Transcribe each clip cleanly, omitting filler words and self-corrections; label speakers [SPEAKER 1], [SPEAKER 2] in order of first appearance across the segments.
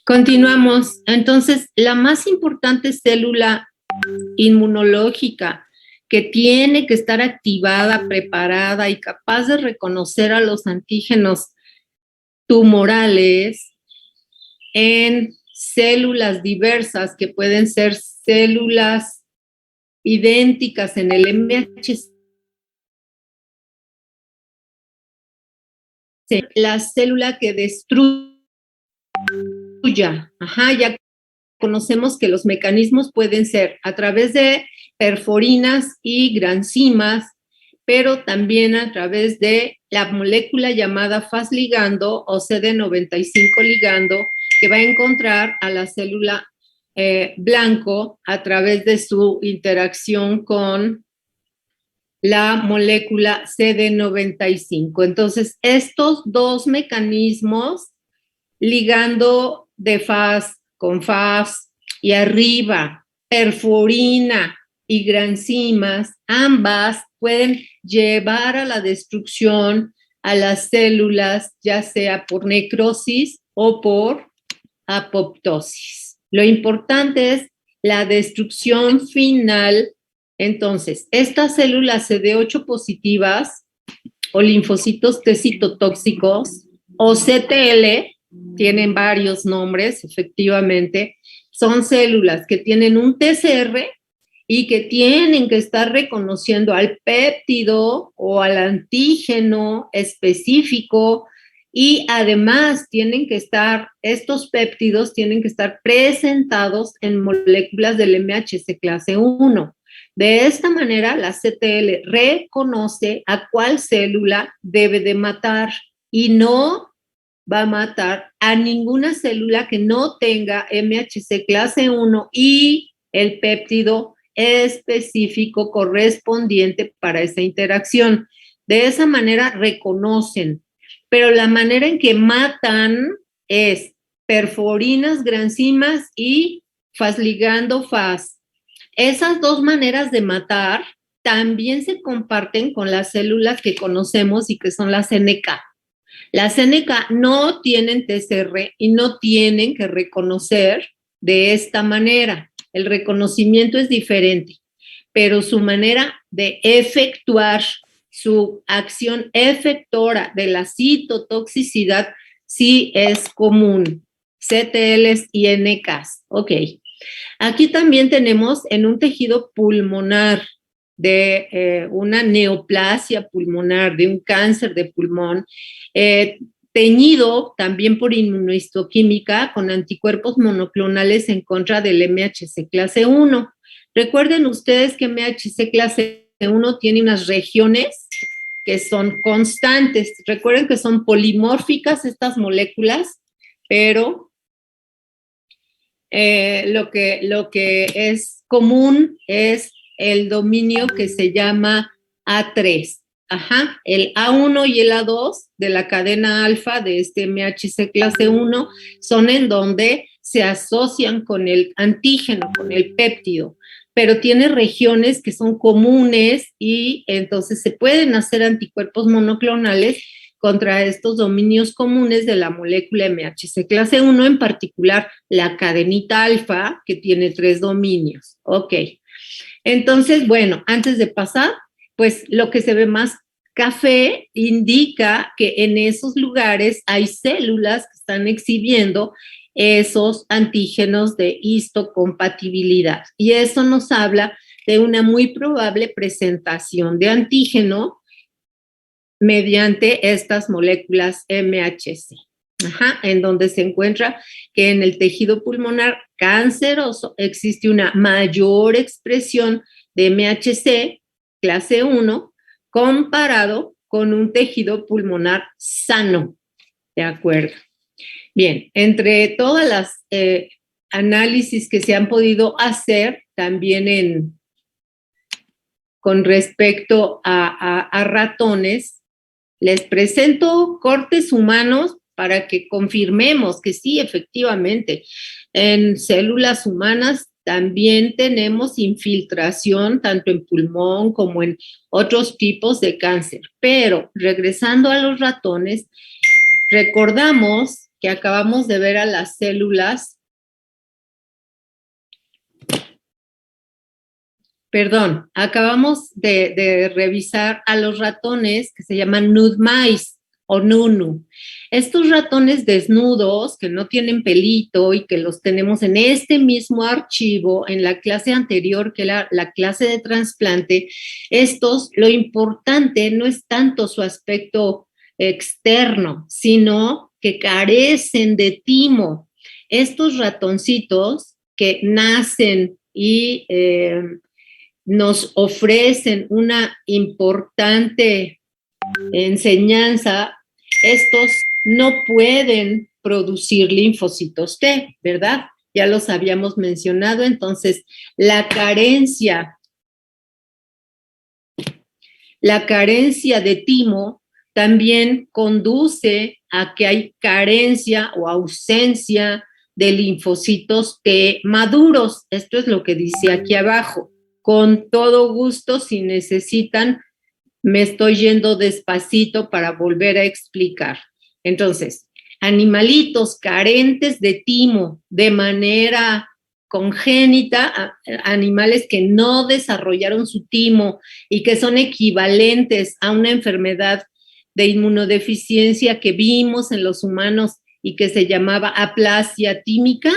[SPEAKER 1] Continuamos. Entonces, la más importante célula inmunológica que tiene que estar activada, preparada y capaz de reconocer a los antígenos tumorales en células diversas que pueden ser células idénticas en el MHC, la célula que destruya. Ya conocemos que los mecanismos pueden ser a través de perforinas y granzimas, pero también a través de la molécula llamada Fas ligando o CD95 ligando, que va a encontrar a la célula blanco a través de su interacción con la molécula CD95. Entonces, estos dos mecanismos, ligando de Fas con Fas y arriba, perforina y granzimas, ambas pueden llevar a la destrucción a las células, ya sea por necrosis o por apoptosis. Lo importante es la destrucción final. Entonces, estas células CD8 positivas o linfocitos T citotóxicos o CTL, tienen varios nombres, efectivamente, son células que tienen un TCR y que tienen que estar reconociendo al péptido o al antígeno específico y además estos péptidos tienen que estar presentados en moléculas del MHC clase 1. De esta manera, la CTL reconoce a cuál célula debe de matar y no va a matar a ninguna célula que no tenga MHC clase 1 y el péptido específico correspondiente para esa interacción. De esa manera reconocen, pero la manera en que matan es perforinas, granzimas y Fas ligando Fas. Esas dos maneras de matar también se comparten con las células que conocemos y que son las NK. Las NK no tienen TCR y no tienen que reconocer de esta manera. El reconocimiento es diferente, pero su manera de efectuar, su acción efectora de la citotoxicidad sí es común. CTLs y NKs. Ok. Aquí también tenemos en un tejido pulmonar de una neoplasia pulmonar, de un cáncer de pulmón, teñido también por inmunohistoquímica con anticuerpos monoclonales en contra del MHC clase 1. Recuerden ustedes que MHC clase 1 tiene unas regiones que son constantes. Recuerden que son polimórficas estas moléculas, pero lo que es común es el dominio que se llama A3. El A1 y el A2 de la cadena alfa de este MHC clase 1 son en donde se asocian con el antígeno, con el péptido, pero tiene regiones que son comunes y entonces se pueden hacer anticuerpos monoclonales contra estos dominios comunes de la molécula MHC clase 1, en particular la cadenita alfa, que tiene 3 dominios. Ok. Entonces, bueno, antes de pasar, pues lo que se ve más café indica que en esos lugares hay células que están exhibiendo esos antígenos de histocompatibilidad. Y eso nos habla de una muy probable presentación de antígeno mediante estas moléculas MHC, en donde se encuentra que en el tejido pulmonar canceroso existe una mayor expresión de MHC clase 1 comparado con un tejido pulmonar sano. ¿De acuerdo? Bien, entre todas las análisis que se han podido hacer también con respecto a ratones, les presento cortes humanos para que confirmemos que sí, efectivamente, en células humanas también tenemos infiltración tanto en pulmón como en otros tipos de cáncer. Pero regresando a los ratones, recordamos que acabamos de ver a las células, acabamos de revisar a los ratones que se llaman nude mice o nunu. Estos ratones desnudos que no tienen pelito y que los tenemos en este mismo archivo en la clase anterior, que era la clase de trasplante, estos, lo importante no es tanto su aspecto externo, sino que carecen de timo. Estos ratoncitos que nacen y nos ofrecen una importante enseñanza, estos no pueden producir linfocitos T, ¿verdad? Ya los habíamos mencionado, entonces la carencia de timo también conduce a que hay carencia o ausencia de linfocitos T maduros. Esto es lo que dice aquí abajo. Con todo gusto, si necesitan, me estoy yendo despacito para volver a explicar. Entonces, animalitos carentes de timo de manera congénita, animales que no desarrollaron su timo y que son equivalentes a una enfermedad de inmunodeficiencia que vimos en los humanos y que se llamaba aplasia tímica,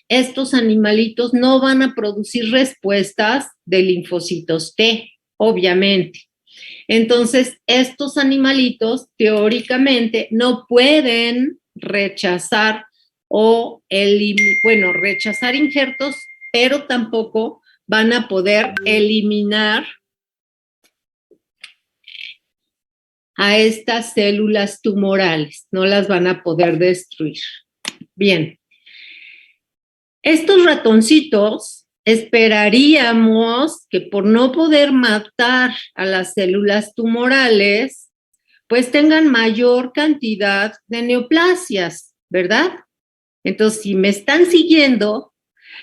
[SPEAKER 1] estos animalitos no van a producir respuestas de linfocitos T, obviamente. Entonces, estos animalitos teóricamente no pueden rechazar rechazar injertos, pero tampoco van a poder eliminar a estas células tumorales, no las van a poder destruir. Bien, estos ratoncitos esperaríamos que por no poder matar a las células tumorales, pues tengan mayor cantidad de neoplasias, ¿verdad? Entonces, si me están siguiendo,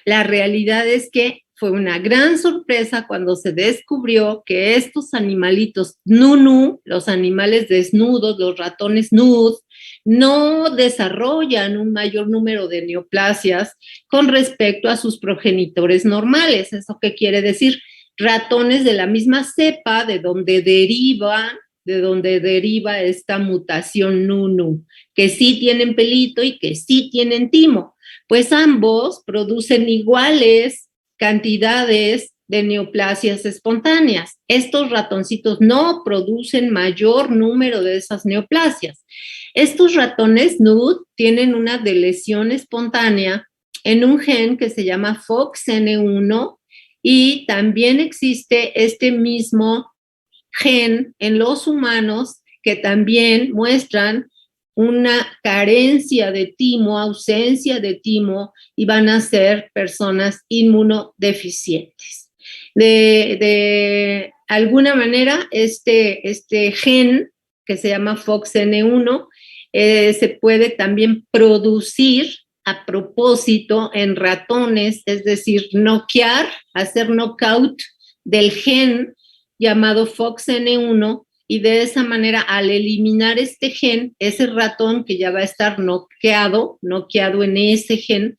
[SPEAKER 1] la realidad es que fue una gran sorpresa cuando se descubrió que estos animalitos nunu, los animales desnudos, los ratones nudes, no desarrollan un mayor número de neoplasias con respecto a sus progenitores normales. ¿Eso qué quiere decir? Ratones de la misma cepa de donde deriva esta mutación nunu, que sí tienen pelito y que sí tienen timo. Pues ambos producen iguales cantidades de neoplasias espontáneas. Estos ratoncitos no producen mayor número de esas neoplasias. Estos ratones NUD tienen una deleción espontánea en un gen que se llama FOXN1 y también existe este mismo gen en los humanos que también muestran una carencia de timo, ausencia de timo, y van a ser personas inmunodeficientes. De alguna manera, este gen que se llama FOXN1 se puede también producir a propósito en ratones, es decir, hacer knockout del gen llamado FOXN1, y de esa manera, al eliminar este gen, ese ratón que ya va a estar noqueado en ese gen,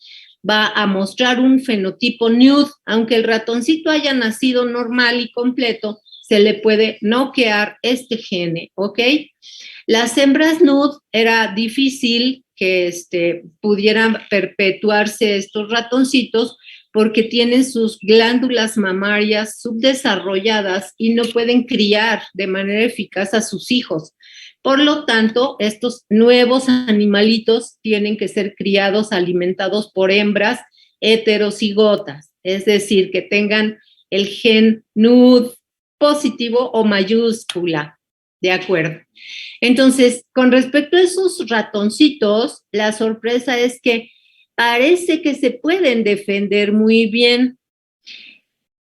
[SPEAKER 1] va a mostrar un fenotipo nude. Aunque el ratoncito haya nacido normal y completo, se le puede noquear este gene, ¿ok? Las hembras nude era difícil que pudieran perpetuarse estos ratoncitos porque tienen sus glándulas mamarias subdesarrolladas y no pueden criar de manera eficaz a sus hijos. Por lo tanto, estos nuevos animalitos tienen que ser criados, alimentados por hembras heterocigotas, es decir, que tengan el gen NUD positivo o mayúscula, ¿de acuerdo? Entonces, con respecto a esos ratoncitos, la sorpresa es que parece que se pueden defender muy bien,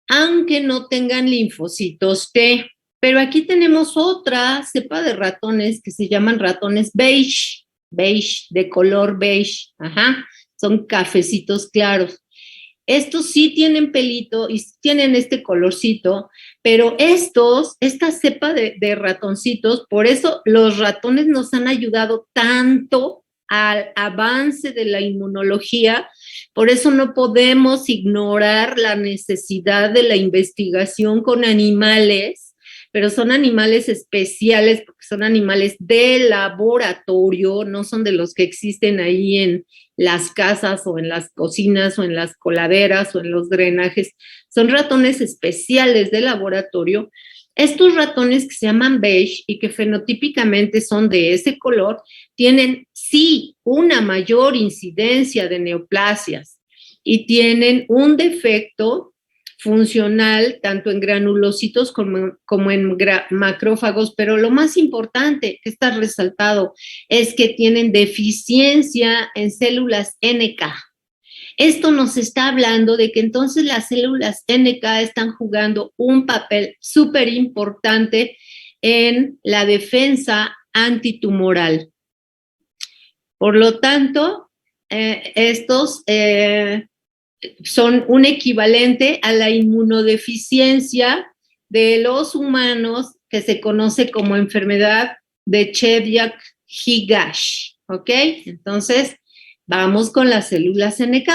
[SPEAKER 1] aunque no tengan linfocitos T. Pero aquí tenemos otra cepa de ratones que se llaman ratones beige, de color beige, son cafecitos claros. Estos sí tienen pelito y tienen este colorcito, pero esta cepa de ratoncitos, por eso los ratones nos han ayudado tanto al avance de la inmunología. Por eso no podemos ignorar la necesidad de la investigación con animales, pero son animales especiales porque son animales de laboratorio, no son de los que existen ahí en las casas o en las cocinas o en las coladeras o en los drenajes. Son ratones especiales de laboratorio. Estos ratones que se llaman beige y que fenotípicamente son de ese color, tienen sí una mayor incidencia de neoplasias y tienen un defecto funcional tanto en granulocitos como en macrófagos, pero lo más importante que está resaltado es que tienen deficiencia en células NK. Esto nos está hablando de que entonces las células NK están jugando un papel súper importante en la defensa antitumoral. Por lo tanto, estos son un equivalente a la inmunodeficiencia de los humanos que se conoce como enfermedad de Chediak-Higash, ¿ok? Entonces, vamos con las células NK.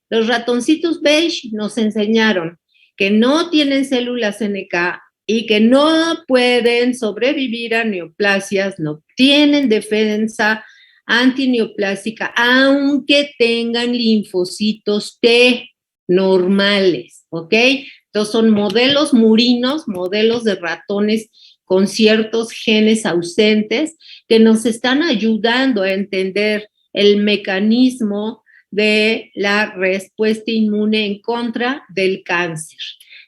[SPEAKER 1] Los ratoncitos beige nos enseñaron que no tienen células NK y que no pueden sobrevivir a neoplasias, no tienen defensa antineoplásica, aunque tengan linfocitos T normales, ¿ok? Entonces son modelos murinos, modelos de ratones con ciertos genes ausentes que nos están ayudando a entender el mecanismo de la respuesta inmune en contra del cáncer.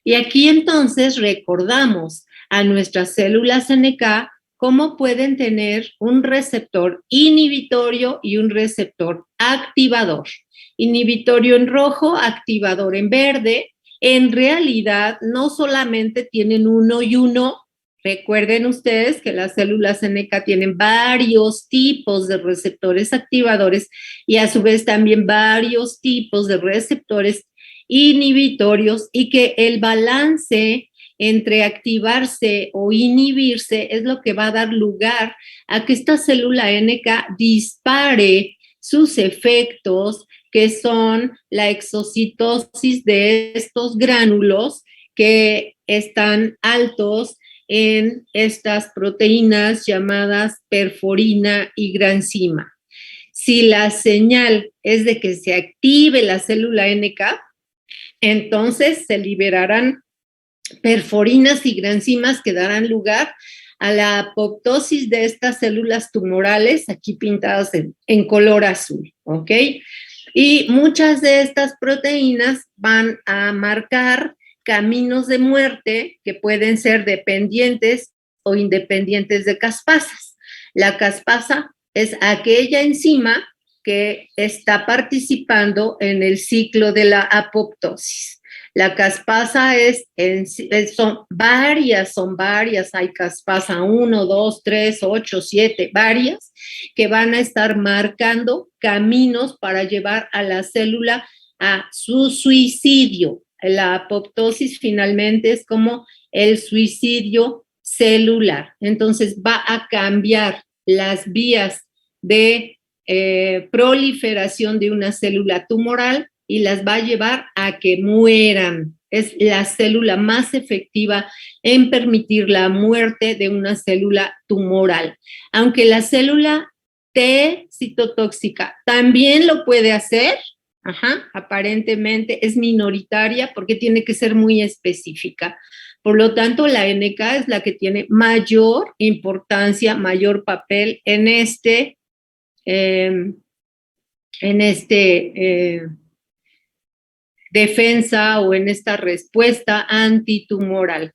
[SPEAKER 1] Y aquí entonces recordamos a nuestras células NK cómo pueden tener un receptor inhibitorio y un receptor activador. Inhibitorio en rojo, activador en verde. En realidad, no solamente tienen uno y uno. Recuerden ustedes que las células NK tienen varios tipos de receptores activadores y a su vez también varios tipos de receptores inhibitorios y que el balance entre activarse o inhibirse es lo que va a dar lugar a que esta célula NK dispare sus efectos, que son la exocitosis de estos gránulos que están altos en estas proteínas llamadas perforina y granzima. Si la señal es de que se active la célula NK, entonces se liberarán perforinas y granzimas que darán lugar a la apoptosis de estas células tumorales, aquí pintadas en color azul, ¿ok? Y muchas de estas proteínas van a marcar caminos de muerte que pueden ser dependientes o independientes de caspasas. La caspasa es aquella enzima que está participando en el ciclo de la apoptosis. La caspasa son varias, hay caspasa 1, 2, 3, 8, 7, varias, que van a estar marcando caminos para llevar a la célula a su suicidio. La apoptosis finalmente es como el suicidio celular. Entonces va a cambiar las vías de proliferación de una célula tumoral y las va a llevar a que mueran. Es la célula más efectiva en permitir la muerte de una célula tumoral. Aunque la célula T citotóxica también lo puede hacer, aparentemente es minoritaria porque tiene que ser muy específica. Por lo tanto, la NK es la que tiene mayor importancia, mayor papel en defensa o en esta respuesta antitumoral.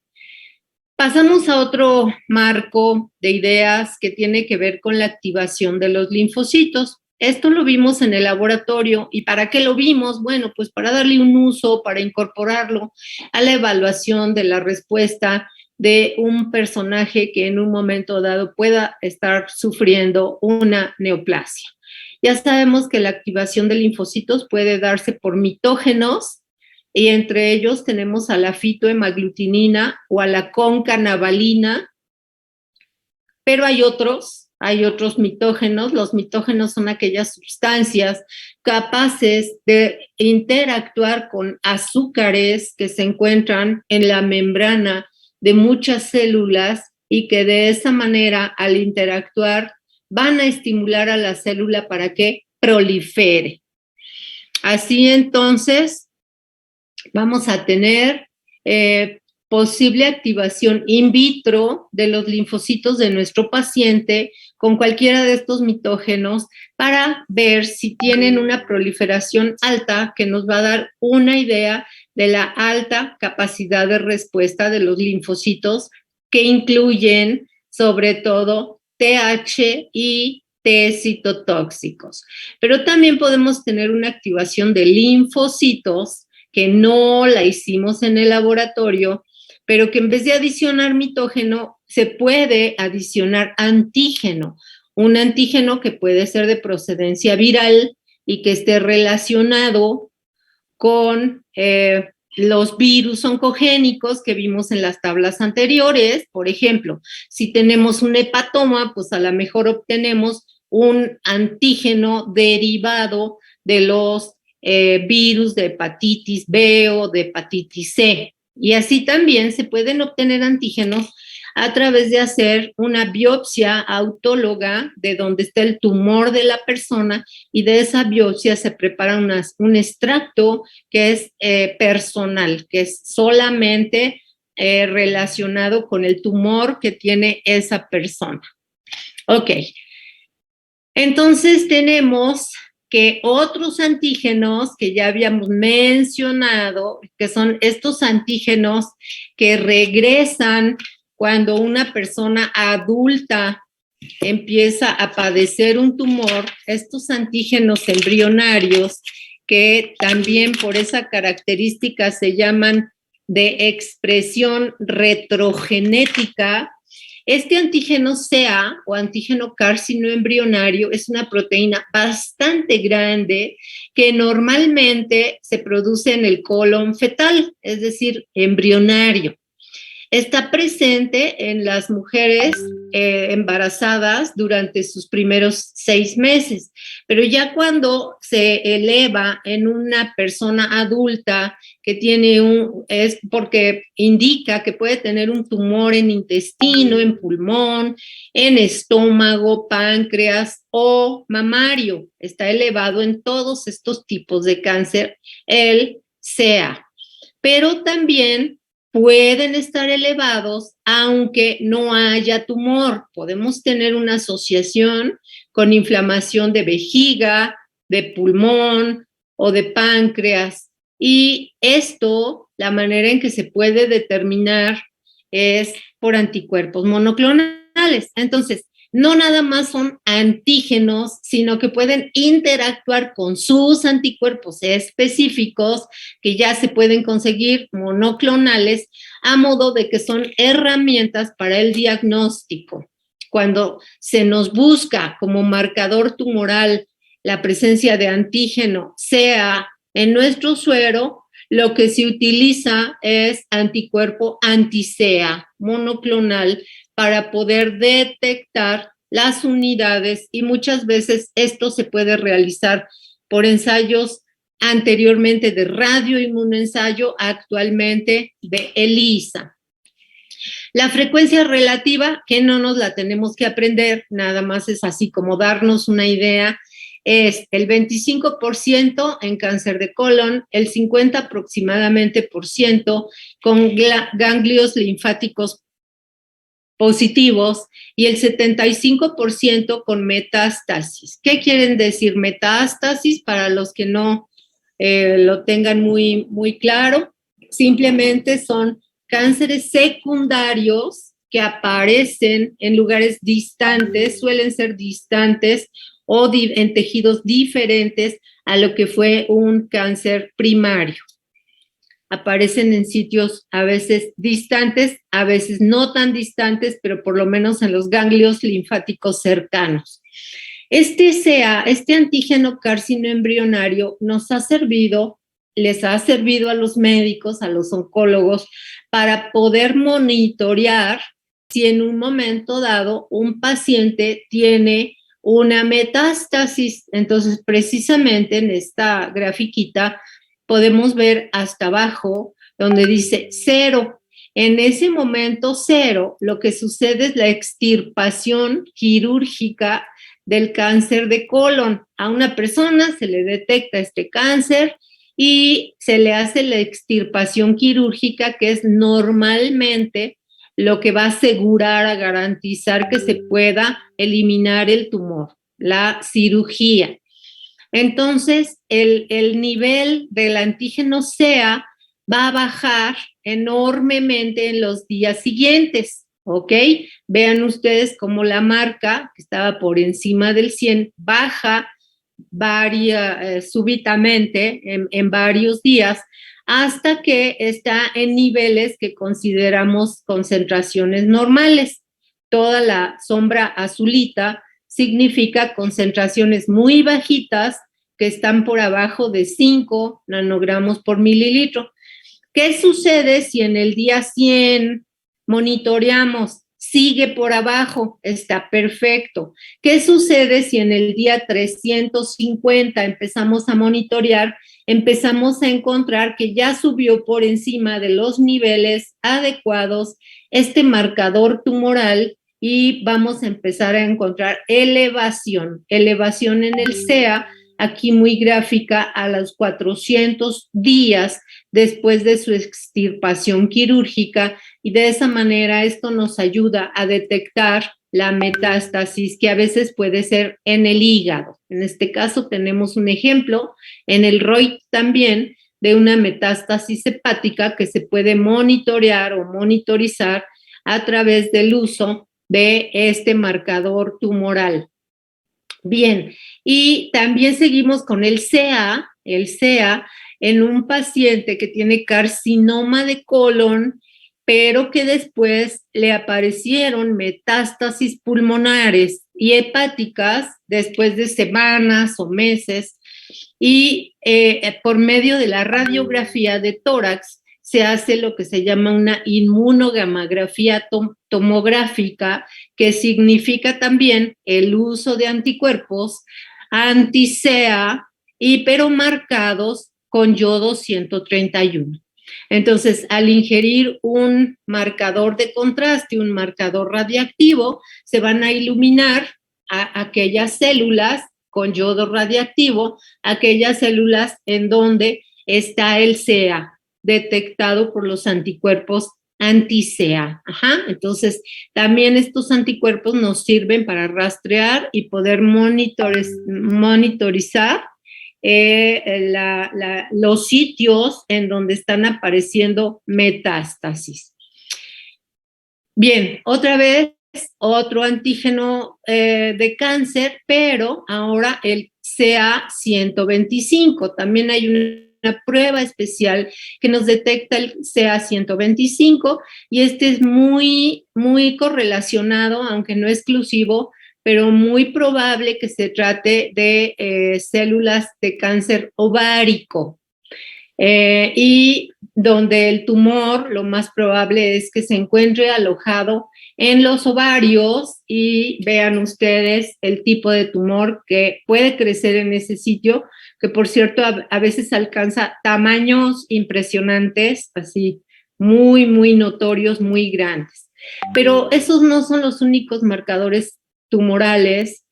[SPEAKER 1] Pasamos a otro marco de ideas que tiene que ver con la activación de los linfocitos. Esto lo vimos en el laboratorio. ¿Y para qué lo vimos? Bueno, pues para darle un uso, para incorporarlo a la evaluación de la respuesta de un personaje que en un momento dado pueda estar sufriendo una neoplasia. Ya sabemos que la activación de linfocitos puede darse por mitógenos y entre ellos tenemos a la fitohemaglutinina o a la concanavalina, pero hay otros hay otros mitógenos. Los mitógenos son aquellas sustancias capaces de interactuar con azúcares que se encuentran en la membrana de muchas células y que de esa manera, al interactuar, van a estimular a la célula para que prolifere. Así entonces, vamos a tener posible activación in vitro de los linfocitos de nuestro paciente con cualquiera de estos mitógenos para ver si tienen una proliferación alta, que nos va a dar una idea de la alta capacidad de respuesta de los linfocitos, que incluyen sobre todo TH y T citotóxicos. Pero también podemos tener una activación de linfocitos que no la hicimos en el laboratorio, pero que en vez de adicionar mitógeno, se puede adicionar antígeno, un antígeno que puede ser de procedencia viral y que esté relacionado con los virus oncogénicos que vimos en las tablas anteriores. Por ejemplo, si tenemos un hepatoma, pues a lo mejor obtenemos un antígeno derivado de los virus de hepatitis B o de hepatitis C. Y así también se pueden obtener antígenos a través de hacer una biopsia autóloga de donde está el tumor de la persona, y de esa biopsia se prepara un extracto que es personal, que es solamente relacionado con el tumor que tiene esa persona. Ok. Entonces tenemos que otros antígenos que ya habíamos mencionado, que son estos antígenos que regresan cuando una persona adulta empieza a padecer un tumor, estos antígenos embrionarios, que también por esa característica se llaman de expresión retrogenética. Este antígeno CA o antígeno carcinoembrionario es una proteína bastante grande que normalmente se produce en el colon fetal, es decir, embrionario. Está presente en las mujeres embarazadas durante sus primeros 6 meses, pero ya cuando se eleva en una persona adulta que tiene es porque indica que puede tener un tumor en intestino, en pulmón, en estómago, páncreas o mamario. Está elevado en todos estos tipos de cáncer el CA, pero también pueden estar elevados aunque no haya tumor. Podemos tener una asociación con inflamación de vejiga, de pulmón o de páncreas. Y esto, la manera en que se puede determinar es por anticuerpos monoclonales. Entonces, no nada más son antígenos, sino que pueden interactuar con sus anticuerpos específicos que ya se pueden conseguir monoclonales, a modo de que son herramientas para el diagnóstico. Cuando se nos busca como marcador tumoral la presencia de antígeno, sea en nuestro suero, lo que se utiliza es anticuerpo anti-CA monoclonal para poder detectar las unidades, y muchas veces esto se puede realizar por ensayos anteriormente de radioinmunoensayo, actualmente de ELISA. La frecuencia relativa, que no nos la tenemos que aprender, nada más es así como darnos una idea, es el 25% en cáncer de colon, el 50% aproximadamente con ganglios linfáticos positivos y el 75% con metástasis. ¿Qué quieren decir metástasis? Para los que no lo tengan muy, muy claro, simplemente son cánceres secundarios que aparecen en lugares distantes, suelen ser distantes o en tejidos diferentes a lo que fue un cáncer primario. Aparecen en sitios a veces distantes, a veces no tan distantes, pero por lo menos en los ganglios linfáticos cercanos. Este antígeno carcinoembrionario les ha servido a los médicos, a los oncólogos, para poder monitorear si en un momento dado un paciente tiene una metástasis. Entonces, precisamente en esta grafiquita podemos ver hasta abajo donde dice 0. En ese momento 0, lo que sucede es la extirpación quirúrgica del cáncer de colon. A una persona se le detecta este cáncer y se le hace la extirpación quirúrgica, que es normalmente lo que va a asegurar, a garantizar que se pueda eliminar el tumor, la cirugía. Entonces, el nivel del antígeno CA va a bajar enormemente en los días siguientes, ¿ok? Vean ustedes cómo la marca, que estaba por encima del 100, baja súbitamente en varios días hasta que está en niveles que consideramos concentraciones normales. Toda la sombra azulita significa concentraciones muy bajitas que están por abajo de 5 nanogramos por mililitro. ¿Qué sucede si en el día 100 monitoreamos? Sigue por abajo, está perfecto. ¿Qué sucede si en el día 350 empezamos a monitorear? Empezamos a encontrar que ya subió por encima de los niveles adecuados este marcador tumoral y vamos a empezar a encontrar elevación en el CEA, aquí muy gráfica, a los 400 días después de su extirpación quirúrgica, y de esa manera esto nos ayuda a detectar la metástasis, que a veces puede ser en el hígado. En este caso tenemos un ejemplo en el ROIT también de una metástasis hepática que se puede monitorear o monitorizar a través del uso de este marcador tumoral. Bien, y también seguimos con el CA en un paciente que tiene carcinoma de colon, pero que después le aparecieron metástasis pulmonares y hepáticas después de semanas o meses, y por medio de la radiografía de tórax se hace lo que se llama una inmunogamografía tomográfica, que significa también el uso de anticuerpos anti-CA, pero marcados con yodo 131. Entonces, al ingerir un marcador de contraste, un marcador radiactivo, se van a iluminar aquellas células con yodo radiactivo, aquellas células en donde está el CA detectado por los anticuerpos anti-CA. Entonces, también estos anticuerpos nos sirven para rastrear y poder monitorizar los sitios en donde están apareciendo metástasis. Bien, otra vez, otro antígeno de cáncer, pero ahora el CA125. También hay una prueba especial que nos detecta el CA125, y este es muy, muy correlacionado, aunque no exclusivo, pero muy probable que se trate de células de cáncer ovárico. Y donde el tumor lo más probable es que se encuentre alojado en los ovarios, y vean ustedes el tipo de tumor que puede crecer en ese sitio, que por cierto a veces alcanza tamaños impresionantes, así muy, muy notorios, muy grandes. Pero esos no son los únicos marcadores tumorales.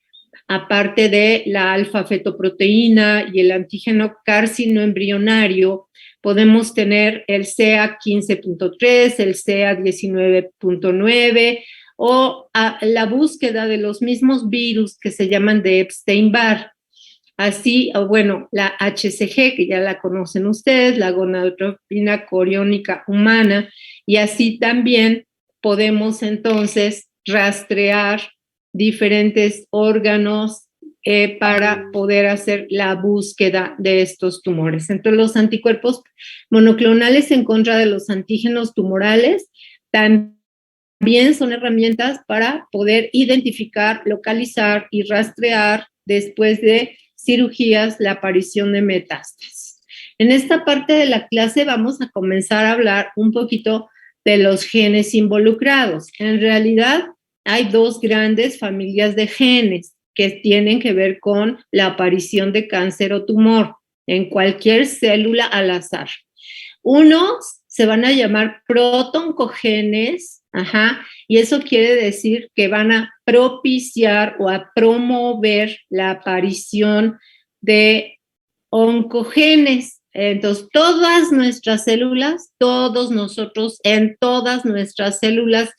[SPEAKER 1] Aparte de la alfa-fetoproteína y el antígeno carcinoembrionario, podemos tener el CA15.3, el CA19.9, o la búsqueda de los mismos virus que se llaman de Epstein-Barr. Así, bueno, la HCG, que ya la conocen ustedes, la gonadotropina coriónica humana, y así también podemos entonces rastrear diferentes órganos para poder hacer la búsqueda de estos tumores. Entonces, los anticuerpos monoclonales en contra de los antígenos tumorales también son herramientas para poder identificar, localizar y rastrear después de cirugías la aparición de metástasis. En esta parte de la clase vamos a comenzar a hablar un poquito de los genes involucrados. En realidad, hay dos grandes familias de genes que tienen que ver con la aparición de cáncer o tumor en cualquier célula al azar. Unos se van a llamar protoncogenes, y eso quiere decir que van a propiciar o a promover la aparición de oncogenes. Entonces, todas nuestras células, todos nosotros en todas nuestras células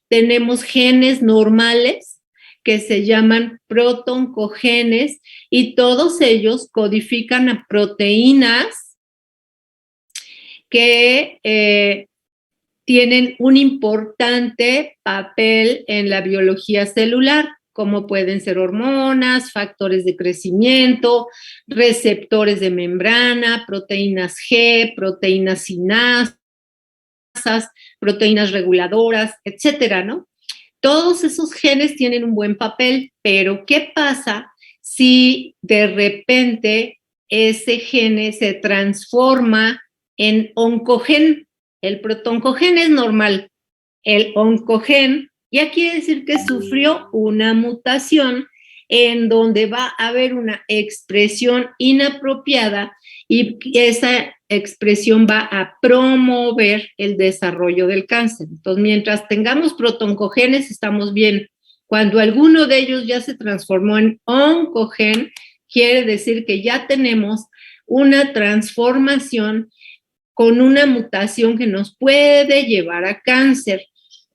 [SPEAKER 1] tenemos genes normales que se llaman protoncogenes y todos ellos codifican a proteínas que tienen un importante papel en la biología celular, como pueden ser hormonas, factores de crecimiento, receptores de membrana, proteínas G, proteínas sinasas, proteínas reguladoras, etcétera, ¿no? Todos esos genes tienen un buen papel, pero ¿qué pasa si de repente ese gene se transforma en oncogen? El protoncogen es normal, el oncogen ya quiere decir que sufrió una mutación en donde va a haber una expresión inapropiada y esa expresión va a promover el desarrollo del cáncer. Entonces, mientras tengamos protoncogenes, estamos bien. Cuando alguno de ellos ya se transformó en oncogen, quiere decir que ya tenemos una transformación con una mutación que nos puede llevar a cáncer,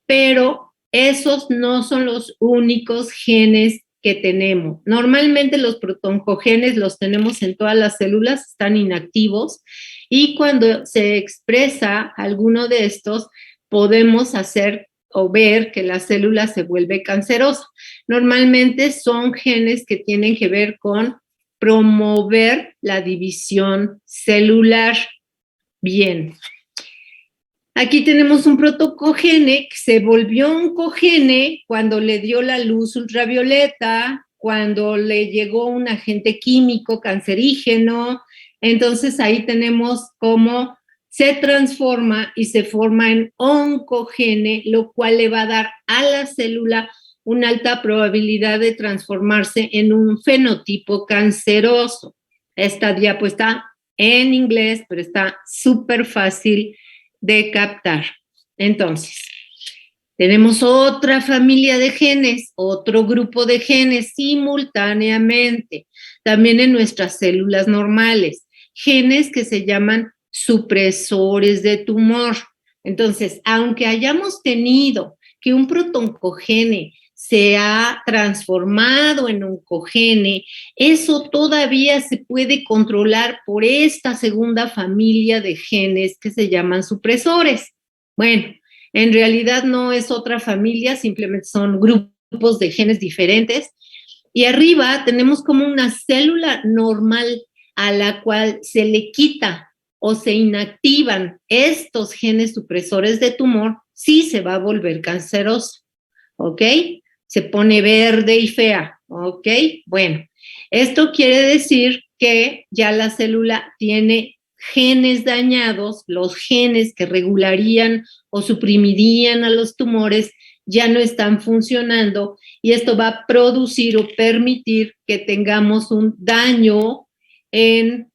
[SPEAKER 1] pero esos no son los únicos genes que tenemos. Normalmente los protoncogenes los tenemos en todas las células, están inactivos, y cuando se expresa alguno de estos, podemos hacer o ver que la célula se vuelve cancerosa. Normalmente son genes que tienen que ver con promover la división celular. Bien. Aquí tenemos un protocogene que se volvió oncogene cuando le dio la luz ultravioleta, cuando le llegó un agente químico cancerígeno. Entonces ahí tenemos cómo se transforma y se forma en oncogene, lo cual le va a dar a la célula una alta probabilidad de transformarse en un fenotipo canceroso. Esta diapo está en inglés, pero está súper fácil de captar. Entonces, tenemos otra familia de genes, otro grupo de genes simultáneamente, también en nuestras células normales, genes que se llaman supresores de tumor. Entonces, aunque hayamos tenido que un protoncogene se ha transformado en oncogene, eso todavía se puede controlar por esta segunda familia de genes que se llaman supresores. Bueno, en realidad no es otra familia, simplemente son grupos de genes diferentes. Y arriba tenemos como una célula normal a la cual se le quita o se inactivan estos genes supresores de tumor, sí se va a volver canceroso, ¿ok? Se pone verde y fea, ¿ok? Bueno, esto quiere decir que ya la célula tiene genes dañados, los genes que regularían o suprimirían a los tumores ya no están funcionando y esto va a producir o permitir que tengamos un daño en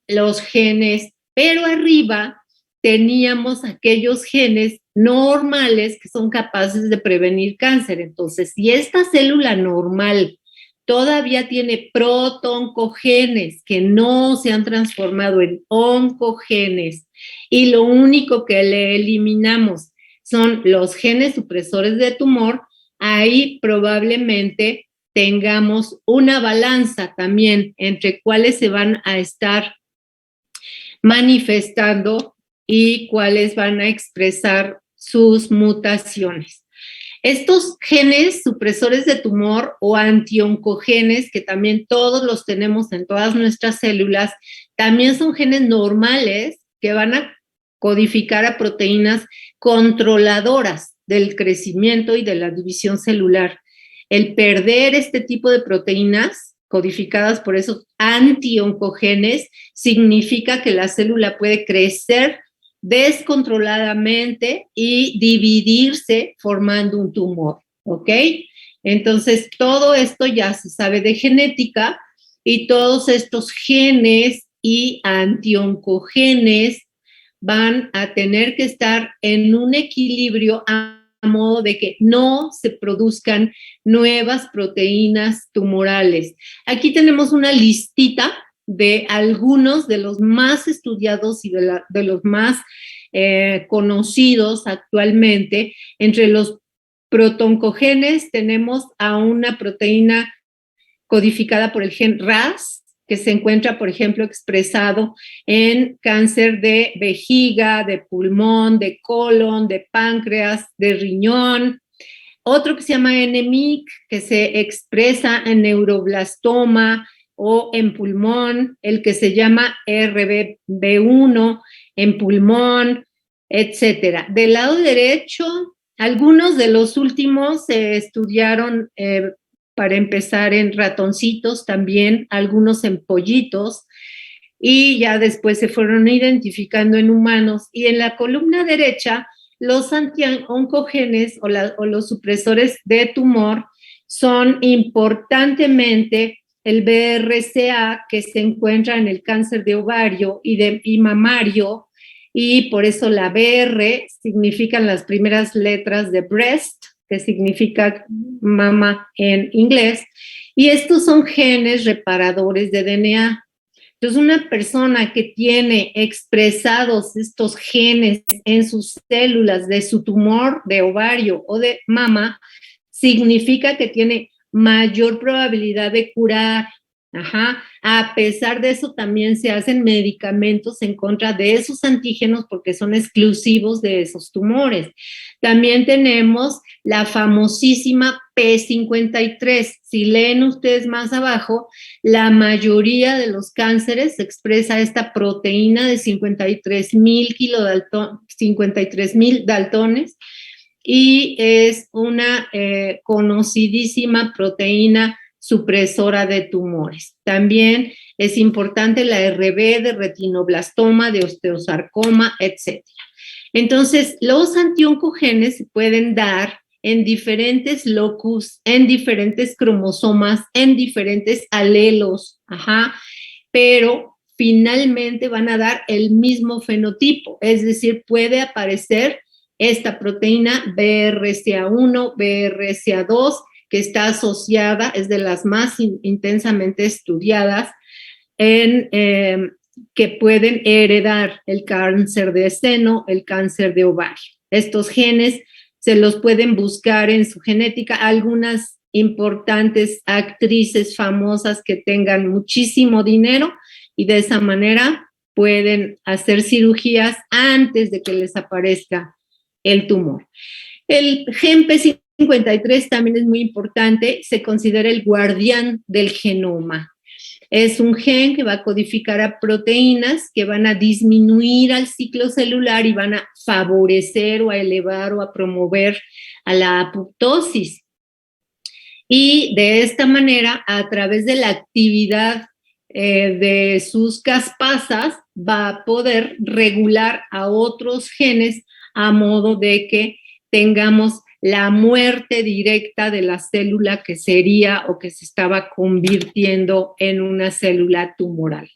[SPEAKER 1] los genes, pero arriba teníamos aquellos genes normales que son capaces de prevenir cáncer. Entonces, si esta célula normal todavía tiene protoncogenes que no se han transformado en oncogenes y lo único que le eliminamos son los genes supresores de tumor, ahí probablemente tengamos una balanza también entre cuáles se van a estar manifestando y cuáles van a expresar sus mutaciones. Estos genes supresores de tumor o antioncogenes, que también todos los tenemos en todas nuestras células, también son genes normales que van a codificar a proteínas controladoras del crecimiento y de la división celular. El perder este tipo de proteínas codificadas por esos antioncogenes significa que la célula puede crecer descontroladamente y dividirse formando un tumor, ¿ok? Entonces, todo esto ya se sabe de genética y todos estos genes y antioncogenes van a tener que estar en un equilibrio a modo de que no se produzcan nuevas proteínas tumorales. Aquí tenemos una listita de algunos de los más estudiados y de los más conocidos actualmente. Entre los protoncogenes tenemos a una proteína codificada por el gen RAS, que se encuentra, por ejemplo, expresado en cáncer de vejiga, de pulmón, de colon, de páncreas, de riñón. Otro que se llama NMIC, que se expresa en neuroblastoma o en pulmón, el que se llama RBB1 en pulmón, etcétera. Del lado derecho, algunos de los últimos se estudiaron para empezar en ratoncitos también, algunos en pollitos, y ya después se fueron identificando en humanos. Y en la columna derecha, los antioncogenes o los supresores de tumor son importantemente el BRCA, que se encuentra en el cáncer de ovario y mamario, y por eso la BR significan las primeras letras de breast, que significa mama en inglés, y estos son genes reparadores de DNA. Entonces, una persona que tiene expresados estos genes en sus células de su tumor de ovario o de mama, significa que tiene mayor probabilidad de curar. Ajá. A pesar de eso, también se hacen medicamentos en contra de esos antígenos porque son exclusivos de esos tumores. También tenemos la famosísima P53. Si leen ustedes más abajo, la mayoría de los cánceres expresa esta proteína de 53,000 daltones, y es una conocidísima proteína supresora de tumores. También es importante la RB de retinoblastoma, de osteosarcoma, etc. Entonces, los antioncogenes se pueden dar en diferentes locus, en diferentes cromosomas, en diferentes alelos, pero finalmente van a dar el mismo fenotipo, es decir, puede aparecer esta proteína BRCA1, BRCA2, que está asociada, es de las más intensamente estudiadas, que pueden heredar el cáncer de seno, el cáncer de ovario. Estos genes se los pueden buscar en su genética. Algunas importantes actrices famosas que tengan muchísimo dinero y de esa manera pueden hacer cirugías antes de que les aparezca el tumor. El gen P53 también es muy importante, se considera el guardián del genoma. Es un gen que va a codificar a proteínas que van a disminuir al ciclo celular y van a favorecer o a elevar o a promover a la apoptosis. Y de esta manera, a través de la actividad de sus caspasas, va a poder regular a otros genes a modo de que tengamos la muerte directa de la célula que sería o que se estaba convirtiendo en una célula tumoral.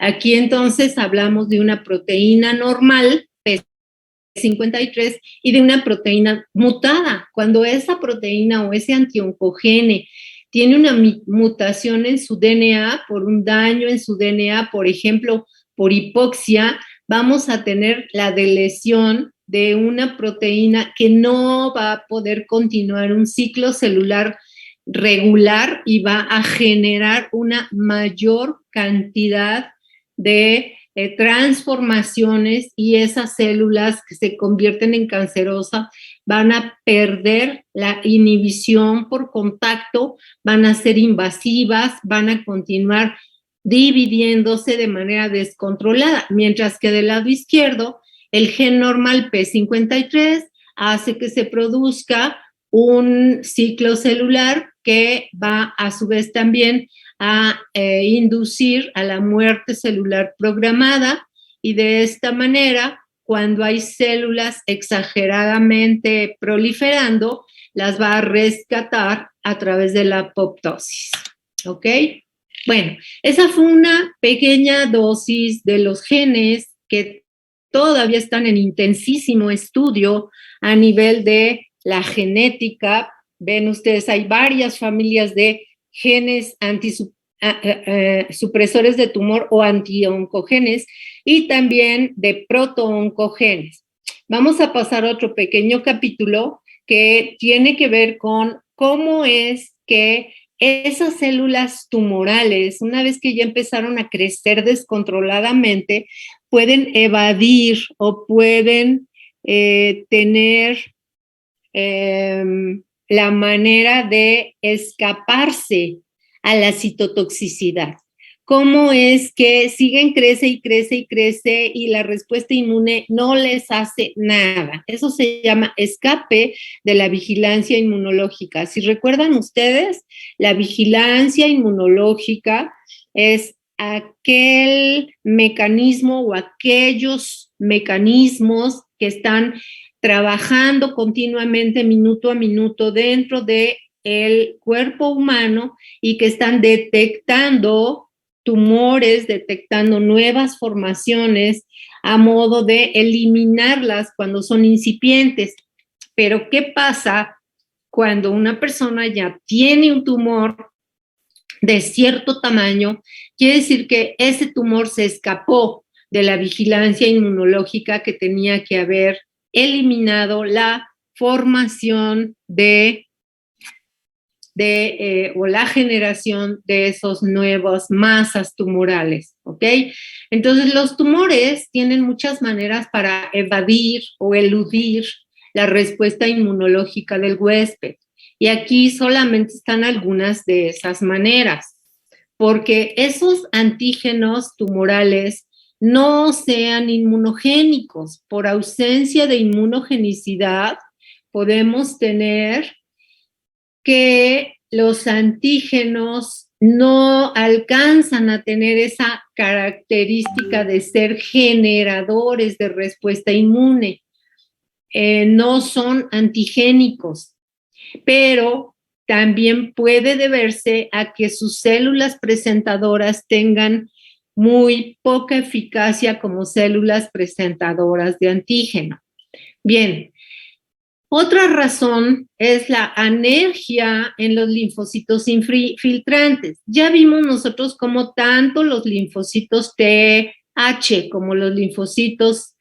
[SPEAKER 1] Aquí entonces hablamos de una proteína normal, P53, y de una proteína mutada. Cuando esa proteína o ese antioncogene tiene una mutación en su DNA, por un daño en su DNA, por ejemplo, por hipoxia, vamos a tener la deleción de una proteína que no va a poder continuar un ciclo celular regular y va a generar una mayor cantidad de transformaciones, y esas células que se convierten en cancerosas van a perder la inhibición por contacto, van a ser invasivas, van a continuar dividiéndose de manera descontrolada, mientras que del lado izquierdo el gen normal P53 hace que se produzca un ciclo celular que va a su vez también a inducir a la muerte celular programada, y de esta manera, cuando hay células exageradamente proliferando, las va a rescatar a través de la apoptosis, ¿ok? Bueno, esa fue una pequeña dosis de los genes que todavía están en intensísimo estudio a nivel de la genética. Ven ustedes, hay varias familias de genes supresores de tumor o antioncogenes y también de protooncogenes. Vamos a pasar a otro pequeño capítulo que tiene que ver con cómo es que esas células tumorales, una vez que ya empezaron a crecer descontroladamente, pueden evadir o pueden tener la manera de escaparse a la citotoxicidad. ¿Cómo es que siguen, crece y crece y crece y la respuesta inmune no les hace nada? Eso se llama escape de la vigilancia inmunológica. Si recuerdan ustedes, la vigilancia inmunológica es aquel mecanismo o aquellos mecanismos que están trabajando continuamente minuto a minuto dentro de el cuerpo humano y que están detectando tumores, detectando nuevas formaciones a modo de eliminarlas cuando son incipientes. Pero ¿qué pasa cuando una persona ya tiene un tumor de cierto tamaño? Quiere decir que ese tumor se escapó de la vigilancia inmunológica que tenía que haber eliminado la formación o la generación de esos nuevas masas tumorales, ¿ok? Entonces, los tumores tienen muchas maneras para evadir o eludir la respuesta inmunológica del huésped. Y aquí solamente están algunas de esas maneras, porque esos antígenos tumorales no sean inmunogénicos. Por ausencia de inmunogenicidad, podemos tener que los antígenos no alcanzan a tener esa característica de ser generadores de respuesta inmune. No son antigénicos, pero también puede deberse a que sus células presentadoras tengan muy poca eficacia como células presentadoras de antígeno. Bien, otra razón es la anergia en los linfocitos infiltrantes. Ya vimos nosotros cómo tanto los linfocitos TH como los linfocitos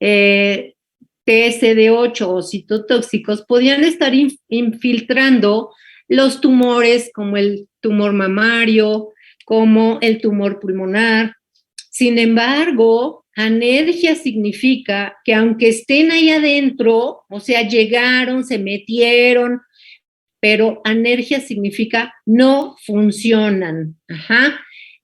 [SPEAKER 1] TSD8 o citotóxicos podían estar infiltrando los tumores como el tumor mamario, como el tumor pulmonar. Sin embargo, anergia significa que aunque estén ahí adentro, o sea, llegaron, se metieron, pero anergia significa no funcionan,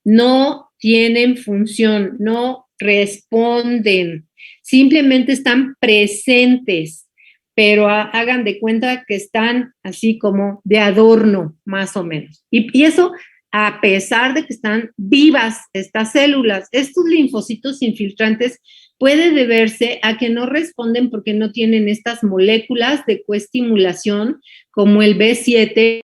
[SPEAKER 1] no tienen función, no responden, simplemente están presentes, pero hagan de cuenta que están así como de adorno, más o menos. Y eso a pesar de que están vivas estas células. Estos linfocitos infiltrantes puede deberse a que no responden porque no tienen estas moléculas de coestimulación como el B7